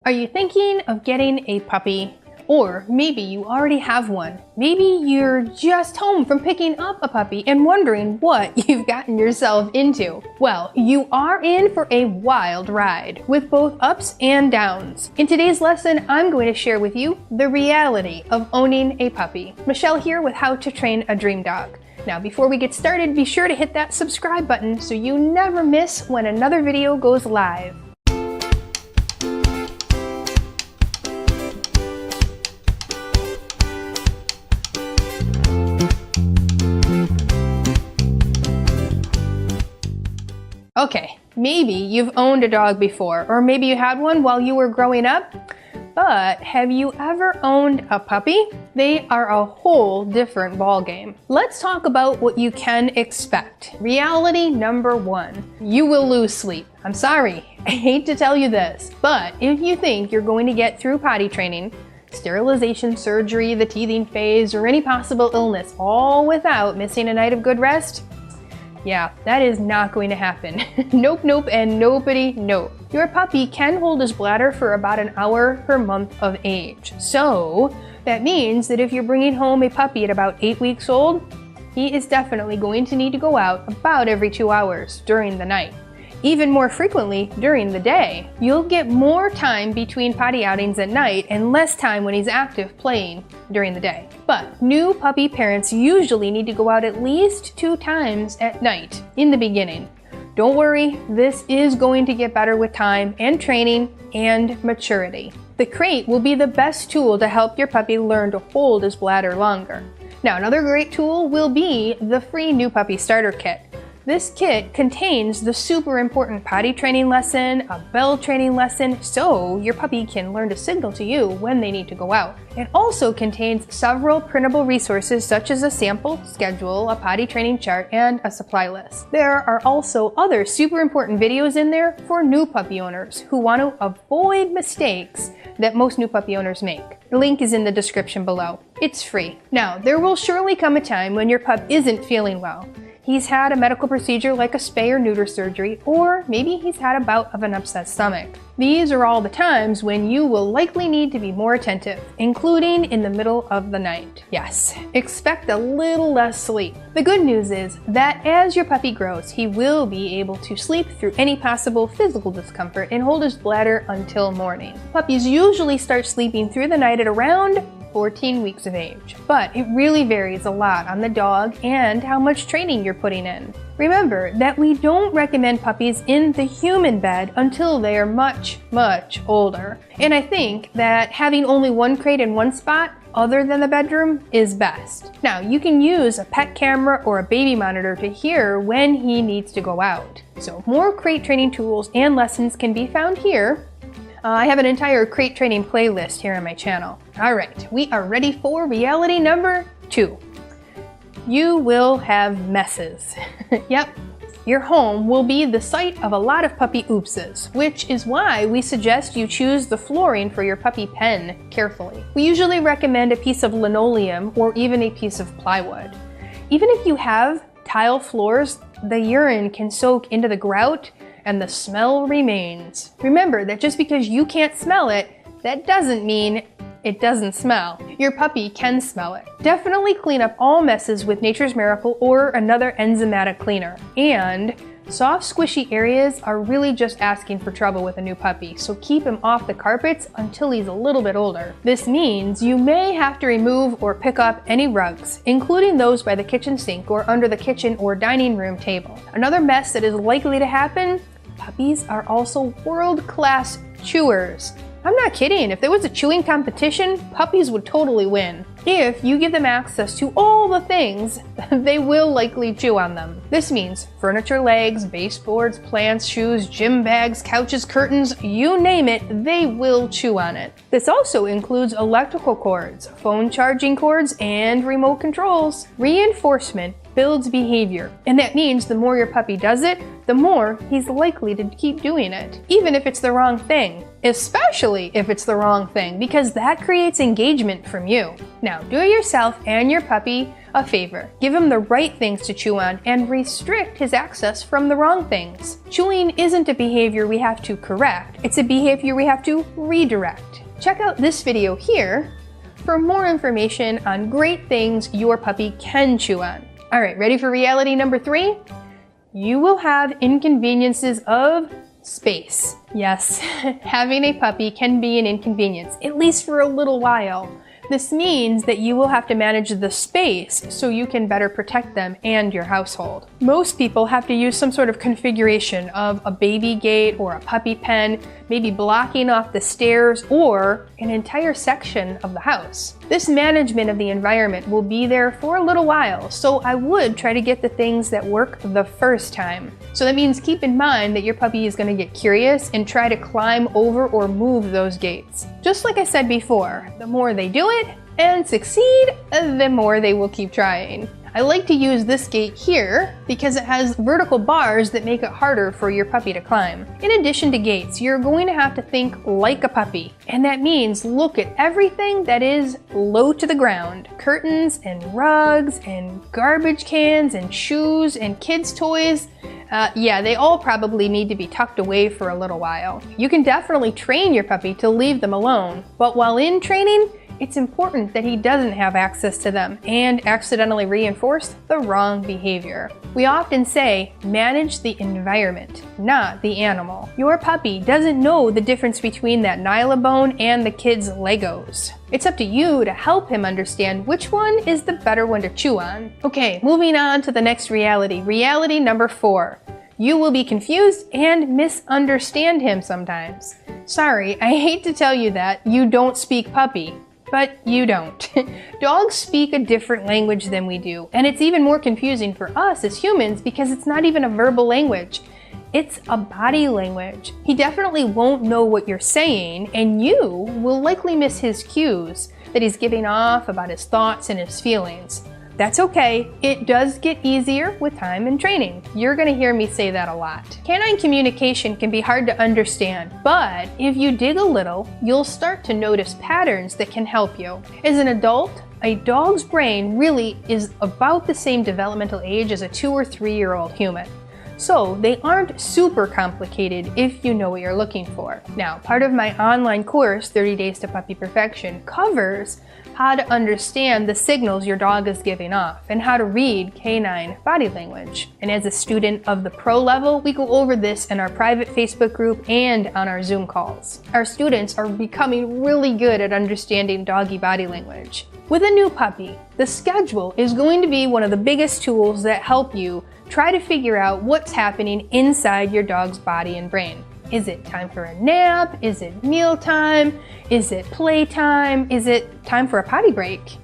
Are you thinking of getting a puppy? Or maybe you already have one. Maybe you're just home from picking up a puppy and wondering what you've gotten yourself into. Well, you are in for a wild ride with both ups and downs. In today's lesson, I'm going to share with you the reality of owning a puppy. Michelle here with How to Train a Dream Dog. Now, before we get started, be sure to hit that subscribe button so you never miss when another video goes live. Okay, maybe you've owned a dog before, or maybe you had one while you were growing up, but have you ever owned a puppy? They are a whole different ballgame. Let's talk about what you can expect. Reality number one, you will lose sleep. I'm sorry, I hate to tell you this, but if you think you're going to get through potty training, sterilization surgery, the teething phase, or any possible illness all without missing a night of good rest, yeah, that is not going to happen. Nope, nope, and nobody nope. Your puppy can hold his bladder for about an hour per month of age. So that means that if you're bringing home a puppy at about 8 weeks old, he is definitely going to need to go out about every 2 hours during the night. Even more frequently during the day. You'll get more time between potty outings at night and less time when he's active playing during the day. But new puppy parents usually need to go out at least 2 times at night in the beginning. Don't worry, this is going to get better with time and training and maturity. The crate will be the best tool to help your puppy learn to hold his bladder longer. Now, another great tool will be the free New Puppy Starter Kit. This kit contains the super important potty training lesson, a bell training lesson, so your puppy can learn to signal to you when they need to go out. It also contains several printable resources such as a sample schedule, a potty training chart, and a supply list. There are also other super important videos in there for new puppy owners who want to avoid mistakes that most new puppy owners make. The link is in the description below. It's free. Now, there will surely come a time when your pup isn't feeling well. He's had a medical procedure like a spay or neuter surgery, or maybe he's had a bout of an upset stomach. These are all the times when you will likely need to be more attentive, including in the middle of the night. Yes, expect a little less sleep. The good news is that as your puppy grows, he will be able to sleep through any possible physical discomfort and hold his bladder until morning. Puppies usually start sleeping through the night at around 14 weeks of age, but it really varies a lot on the dog and how much training you're putting in. Remember that we don't recommend puppies in the human bed until they are much, much older. And I think that having only one crate in one spot other than the bedroom is best. Now, you can use a pet camera or a baby monitor to hear when he needs to go out. So more crate training tools and lessons can be found here. I have an entire crate training playlist here on my channel. All right, we are ready for reality number 2. You will have messes. Yep, your home will be the site of a lot of puppy oopses, which is why we suggest you choose the flooring for your puppy pen carefully. We usually recommend a piece of linoleum or even a piece of plywood. Even if you have tile floors, the urine can soak into the grout and the smell remains. Remember that just because you can't smell it, that doesn't mean it doesn't smell. Your puppy can smell it. Definitely clean up all messes with Nature's Miracle or another enzymatic cleaner. And soft, squishy areas are really just asking for trouble with a new puppy, so keep him off the carpets until he's a little bit older. This means you may have to remove or pick up any rugs, including those by the kitchen sink or under the kitchen or dining room table. Another mess that is likely to happen: puppies are also world-class chewers. I'm not kidding, if there was a chewing competition, puppies would totally win. If you give them access to all the things, they will likely chew on them. This means furniture legs, baseboards, plants, shoes, gym bags, couches, curtains, you name it, they will chew on it. This also includes electrical cords, phone charging cords, and remote controls. Reinforcement builds behavior, and that means the more your puppy does it, the more he's likely to keep doing it, even if it's the wrong thing. especially if it's the wrong thing, because that creates engagement from you. Now, do yourself and your puppy a favor. Give him the right things to chew on and restrict his access from the wrong things. Chewing isn't a behavior we have to correct, it's a behavior we have to redirect. Check out this video here for more information on great things your puppy can chew on. All right, ready for reality number 3? You will have inconveniences of space. Yes, having a puppy can be an inconvenience, at least for a little while. This means that you will have to manage the space so you can better protect them and your household. Most people have to use some sort of configuration of a baby gate or a puppy pen, maybe blocking off the stairs or an entire section of the house. This management of the environment will be there for a little while, so I would try to get the things that work the first time. So that means keep in mind that your puppy is going to get curious and try to climb over or move those gates. Just like I said before, the more they do it and succeed, the more they will keep trying. I like to use this gate here because it has vertical bars that make it harder for your puppy to climb. In addition to gates, you're going to have to think like a puppy, and that means look at everything that is low to the ground. Curtains and rugs and garbage cans and shoes and kids' toys. Yeah, they all probably need to be tucked away for a little while. You can definitely train your puppy to leave them alone, but while in training, it's important that he doesn't have access to them and accidentally reinforce the wrong behavior. We often say, manage the environment, not the animal. Your puppy doesn't know the difference between that nylabone and the kid's Legos. It's up to you to help him understand which one is the better one to chew on. Okay, moving on to the next reality. Reality number 4. You will be confused and misunderstand him sometimes. Sorry, I hate to tell you that you don't speak puppy. But you don't. Dogs speak a different language than we do, and it's even more confusing for us as humans because it's not even a verbal language. It's a body language. He definitely won't know what you're saying, and you will likely miss his cues that he's giving off about his thoughts and his feelings. That's okay. It does get easier with time and training. You're gonna hear me say that a lot. Canine communication can be hard to understand, but if you dig a little, you'll start to notice patterns that can help you. As an adult, a dog's brain really is about the same developmental age as a 2 or 3-year-old human. So they aren't super complicated if you know what you're looking for. Now, part of my online course, 30 Days to Puppy Perfection, covers how to understand the signals your dog is giving off and how to read canine body language. And as a student of the pro level, we go over this in our private Facebook group and on our Zoom calls. Our students are becoming really good at understanding doggy body language. With a new puppy, the schedule is going to be one of the biggest tools that help you try to figure out what's happening inside your dog's body and brain. Is it time for a nap? Is it mealtime? Is it playtime? Is it time for a potty break?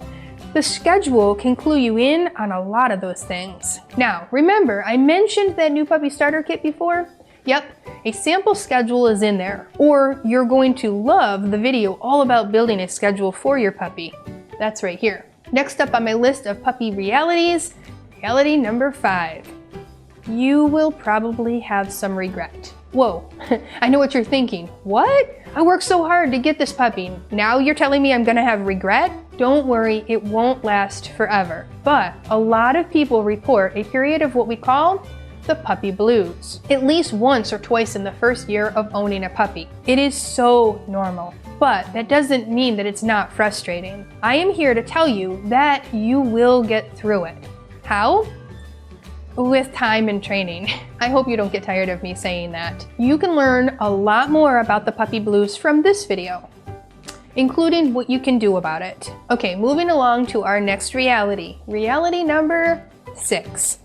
The schedule can clue you in on a lot of those things. Now, remember, I mentioned that new puppy starter kit before? Yep, a sample schedule is in there, or you're going to love the video all about building a schedule for your puppy. That's right here. Next up on my list of puppy realities, reality number 5. You will probably have some regret. Whoa, I know what you're thinking. What? I worked so hard to get this puppy. Now you're telling me I'm gonna have regret? Don't worry, it won't last forever. But a lot of people report a period of what we call the puppy blues, at least once or twice in the first year of owning a puppy. It is so normal, but that doesn't mean that it's not frustrating. I am here to tell you that you will get through it. How? With time and training. I hope you don't get tired of me saying that. You can learn a lot more about the puppy blues from this video, including what you can do about it. Okay, moving along to our next reality. Reality number 6.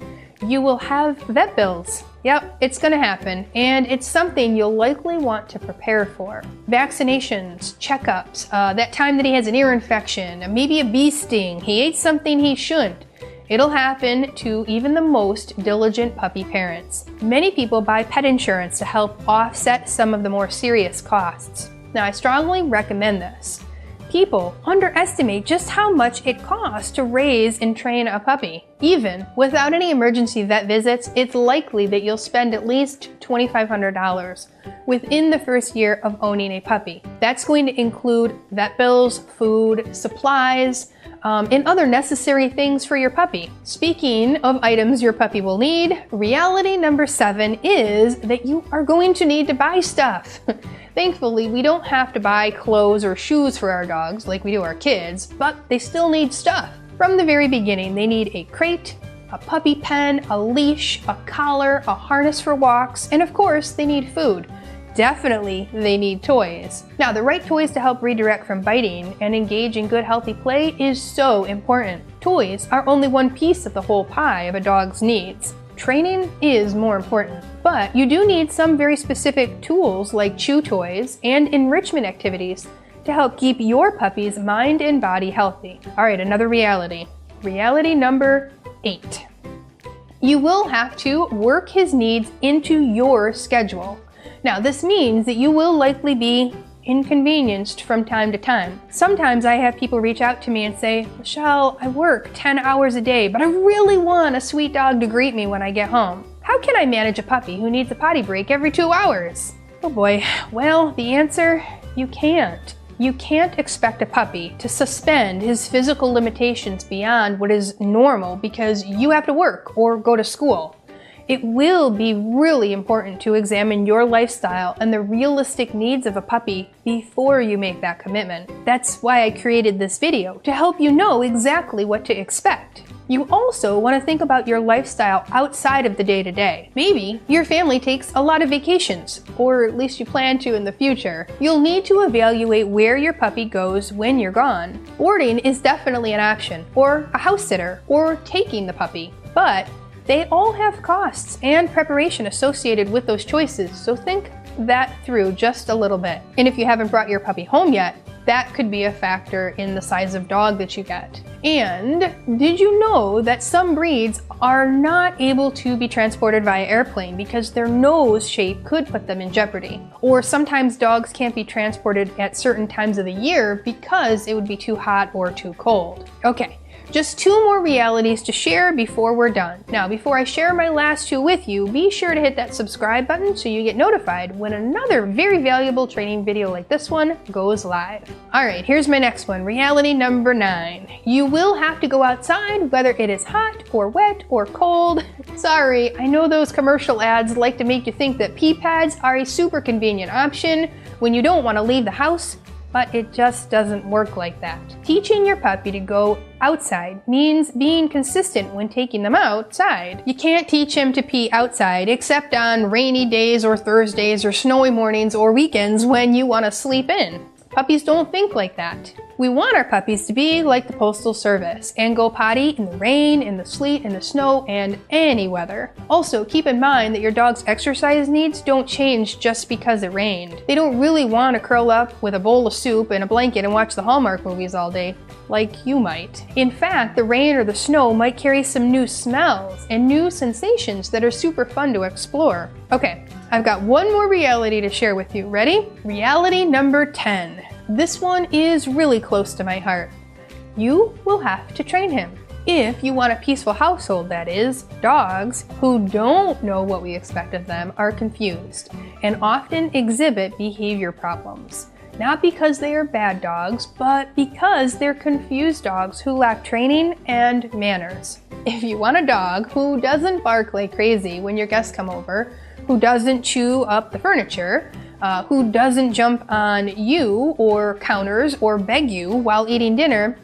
You will have vet bills. Yep, it's gonna happen, and it's something you'll likely want to prepare for. Vaccinations, checkups, that time that he has an ear infection, maybe a bee sting, he ate something he shouldn't. It'll happen to even the most diligent puppy parents. Many people buy pet insurance to help offset some of the more serious costs. Now, I strongly recommend this. People underestimate just how much it costs to raise and train a puppy. Even without any emergency vet visits, it's likely that you'll spend at least $2,500 within the first year of owning a puppy. That's going to include vet bills, food, supplies, and other necessary things for your puppy. Speaking of items your puppy will need, reality number 7 is that you are going to need to buy stuff. Thankfully, we don't have to buy clothes or shoes for our dogs like we do our kids, but they still need stuff. From the very beginning, they need a crate, a puppy pen, a leash, a collar, a harness for walks, and of course, they need food. Definitely, they need toys. Now, the right toys to help redirect from biting and engage in good healthy play is so important. Toys are only one piece of the whole pie of a dog's needs. Training is more important, but you do need some very specific tools like chew toys and enrichment activities to help keep your puppy's mind and body healthy. All right, another reality. Reality number 8. You will have to work his needs into your schedule. Now, this means that you will likely be inconvenienced from time to time. Sometimes I have people reach out to me and say, Michelle, I work 10 hours a day, but I really want a sweet dog to greet me when I get home. How can I manage a puppy who needs a potty break every 2 hours? Oh boy, well, the answer, you can't. You can't expect a puppy to suspend his physical limitations beyond what is normal because you have to work or go to school. It will be really important to examine your lifestyle and the realistic needs of a puppy before you make that commitment. That's why I created this video, to help you know exactly what to expect. You also want to think about your lifestyle outside of the day-to-day. Maybe your family takes a lot of vacations, or at least you plan to in the future. You'll need to evaluate where your puppy goes when you're gone. Boarding is definitely an option, or a house sitter, or taking the puppy. But they all have costs and preparation associated with those choices, so think that through just a little bit. And if you haven't brought your puppy home yet, that could be a factor in the size of dog that you get. And did you know that some breeds are not able to be transported via airplane because their nose shape could put them in jeopardy? Or sometimes dogs can't be transported at certain times of the year because it would be too hot or too cold. Okay. Just 2 more realities to share before we're done. Now, before I share my last 2 with you, be sure to hit that subscribe button so you get notified when another very valuable training video like this one goes live. All right, here's my next one, reality number 9. You will have to go outside whether it is hot or wet or cold. Sorry, I know those commercial ads like to make you think that pee pads are a super convenient option when you don't want to leave the house, but it just doesn't work like that. Teaching your puppy to go outside means being consistent when taking them outside. You can't teach him to pee outside except on rainy days or Thursdays or snowy mornings or weekends when you want to sleep in. Puppies don't think like that. We want our puppies to be like the Postal Service and go potty in the rain, in the sleet, in the snow, and any weather. Also, keep in mind that your dog's exercise needs don't change just because it rained. They don't really want to curl up with a bowl of soup and a blanket and watch the Hallmark movies all day, like you might. In fact, the rain or the snow might carry some new smells and new sensations that are super fun to explore. Okay, I've got one more reality to share with you. Ready? Reality number 10. This one is really close to my heart. You will have to train him. If you want a peaceful household, that is. Dogs who don't know what we expect of them are confused and often exhibit behavior problems. Not because they are bad dogs, but because they're confused dogs who lack training and manners. If you want a dog who doesn't bark like crazy when your guests come over, who doesn't chew up the furniture, who doesn't jump on you or counters or beg you while eating dinner,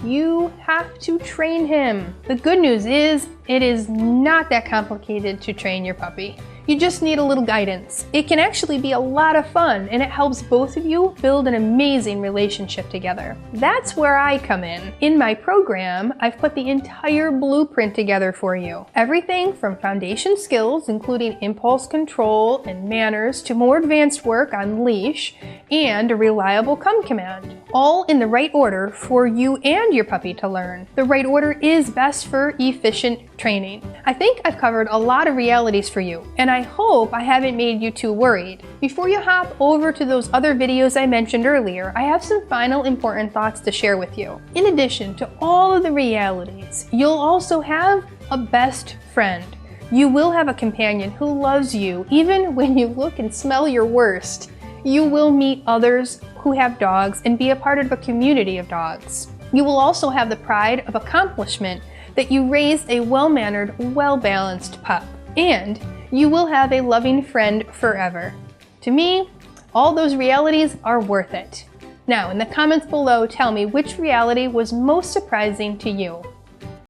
you have to train him. The good news is, it is not that complicated to train your puppy. You just need a little guidance. It can actually be a lot of fun, and it helps both of you build an amazing relationship together. That's where I come in. In my program, I've put the entire blueprint together for you. Everything from foundation skills, including impulse control and manners, to more advanced work on leash and a reliable come command. All in the right order for you and your puppy to learn. The right order is best for efficient training. I think I've covered a lot of realities for you, and I hope I haven't made you too worried. Before you hop over to those other videos I mentioned earlier, I have some final important thoughts to share with you. In addition to all of the realities, you'll also have a best friend. You will have a companion who loves you even when you look and smell your worst. You will meet others who have dogs and be a part of a community of dogs. You will also have the pride of accomplishment that you raised a well-mannered, well-balanced pup. And you will have a loving friend forever. To me, all those realities are worth it. Now, in the comments below, tell me which reality was most surprising to you.